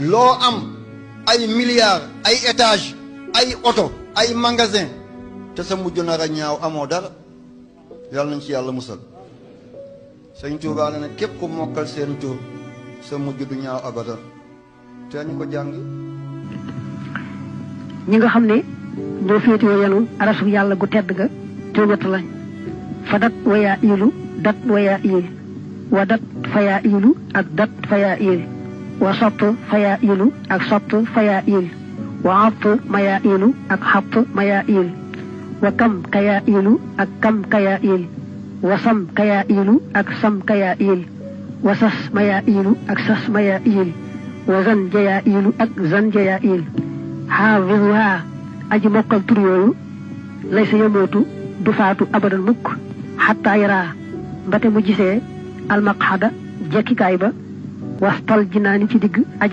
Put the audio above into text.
loo am ay milliards ay étage ay oto ay magasin te sa mujj nar a ñaaw amoo dara yàlla nañ ci yàlla musal sëñ Tuubaa ne képp ku mokkal seen tur sa mujj du ñaaw abadan te ñu ko jàng ñi nga xam ne ñoo féetewoo yanu arasu yàlla gu tedd ga juróom-ñett lañ fa dat wayaa iilu dat wayaa iil wa dat fayaa iilu ak dat fayaa iil wa sott fayaa iilu ak sott fayaa iil wa xatt mayaa iilu ak xatt mayaa iil wa kam kayaa iilu ak kam kayaa iil wa sam kayaa iilu ak sam kayaa iil wa sas mayaa iilu ak sas mayaa iil wa zan jayaa iilu ak zan jayaa iil xaafizuha aji mokkal tur yooyu lay sa yomootu du faatu abadan mukk xataa yaraa mbate mu gisee almaqxada jekkikaay ba wastal jinaani ci digg ajana